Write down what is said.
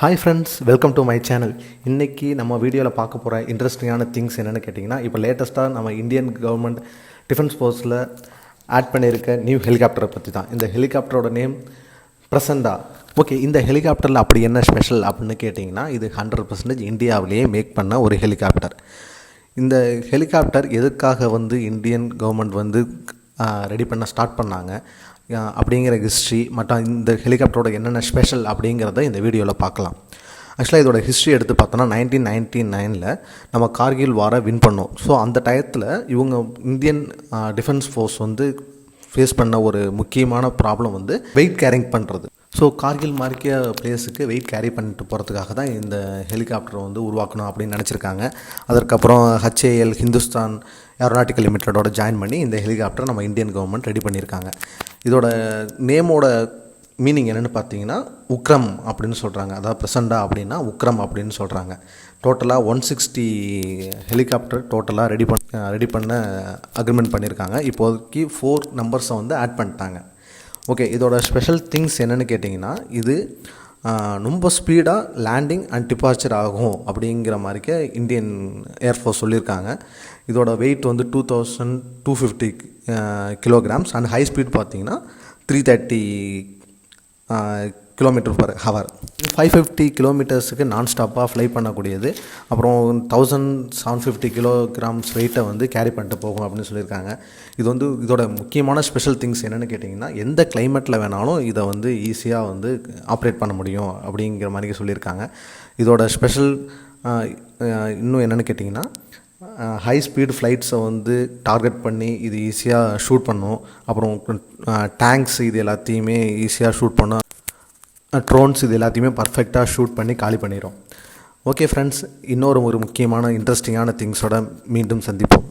Hi friends, welcome to my channel. இன்றைக்கி நம்ம வீடியோவில் பார்க்க போகிற இன்ட்ரெஸ்டிங்கான திங்ஸ் என்னென்னு கேட்டிங்கன்னா, இப்போ லேட்டஸ்ட்டாக நம்ம இந்தியன் கவர்மெண்ட் டிஃபென்ஸ் ஃபோர்ஸில் ஆட் பண்ணியிருக்க நியூ ஹெலிகாப்டரை பற்றி தான். இந்த ஹெலிகாப்டரோட நேம் பிரசண்டா. ஓகே, இந்த ஹெலிகாப்டரில் அப்படி என்ன ஸ்பெஷல் அப்படின்னு கேட்டிங்கன்னா, இது 100% இந்தியாவிலேயே மேக் பண்ண ஒரு ஹெலிகாப்டர். இந்த ஹெலிகாப்டர் எதுக்காக இந்தியன் கவர்மெண்ட் ரெடி பண்ண ஸ்டார்ட் பண்ணாங்க அப்படிங்கிற ஹிஸ்ட்ரி மற்றும் இந்த ஹெலிகாப்டரோட என்னென்ன ஸ்பெஷல் அப்படிங்கிறத இந்த வீடியோவில் பார்க்கலாம். ஆக்சுவலாக இதோட ஹிஸ்ட்ரி எடுத்து பார்த்தோன்னா 1999 நம்ம கார்கில் வாரை வின் பண்ணோம். ஸோ அந்த டயத்தில் இவங்க இந்தியன் டிஃபென்ஸ் ஃபோர்ஸ் ஃபேஸ் பண்ண ஒரு முக்கியமான ப்ராப்ளம் வெயிட் கேரிங் பண்ணுறது. ஸோ கார்கில் மார்க்கிய பிளேஸுக்கு வெயிட் கேரி பண்ணிட்டு போகிறதுக்காக தான் இந்த ஹெலிகாப்டரை உருவாக்கணும் அப்படின்னு நினச்சிருக்காங்க. அதற்கப்புறம் HAL ஹிந்துஸ்தான் ஏரோநாட்டிக்கல் லிமிட்டடோட ஜாயின் பண்ணி இந்த ஹெலிகாப்டரை நம்ம இந்தியன் கவர்மெண்ட் ரெடி பண்ணியிருக்காங்க. இதோட நேமோட மீனிங் என்னென்னு பார்த்தீங்கன்னா உக்ரம் அப்படின்னு சொல்கிறாங்க. அதாவது பிரசண்டா அப்படின்னா உக்ரம் அப்படின்னு சொல்கிறாங்க. டோட்டலாக 160 ஹெலிகாப்டர் டோட்டலாக ரெடி பண்ண அக்ரிமெண்ட் பண்ணியிருக்காங்க. இப்போதைக்கு 4 நம்பர்ஸை ஆட் பண்ணிட்டாங்க. ஓகே, இதோட ஸ்பெஷல் திங்ஸ் என்னென்னு கேட்டிங்கன்னா, இது ரொம்ப ஸ்பீடாக லேண்டிங் அண்ட் டிபார்ச்சர் ஆகும் அப்படிங்கிற மாதிரிக்க இந்தியன் ஏர்ஃபோர்ஸ் சொல்லியிருக்காங்க. இதோட weight 2250 kilograms and high speed பார்த்திங்கன்னா 330 km/h. 550 கிலோமீட்டர்ஸுக்கு நான் ஸ்டாப்பாக ஃப்ளை பண்ணக்கூடியது. அப்புறம் 1750 கிலோகிராம்ஸ் வெயிட்டை கேரி பண்ணிட்டு போகும் அப்படின்னு சொல்லியிருக்காங்க. இதோட முக்கியமான ஸ்பெஷல் திங்ஸ் என்னென்னு கேட்டிங்கன்னா, எந்த கிளைமேட்டில் வேணாலும் இதை ஈஸியாக ஆப்ரேட் பண்ண முடியும் அப்படிங்கிற மாதிரி சொல்லியிருக்காங்க. இதோட ஸ்பெஷல் இன்னும் என்னென்னு கேட்டிங்கன்னா, ஹை ஸ்பீட் ஃப்ளைட்ஸை டார்கெட் பண்ணி இது ஈஸியாக ஷூட் பண்ணும். அப்புறம் டேங்க்ஸ் இது எல்லாத்தையுமே ஈஸியாக ஷூட் பண்ணும். ட்ரோன்ஸ் இது எல்லாத்தையுமே பர்ஃபெக்டாக ஷூட் பண்ணி காலி பண்ணிடும். ஓகே ஃப்ரெண்ட்ஸ், இன்னொரு முக்கியமான இன்ட்ரெஸ்டிங்கான திங்ஸோட மீண்டும் சந்திப்போம்.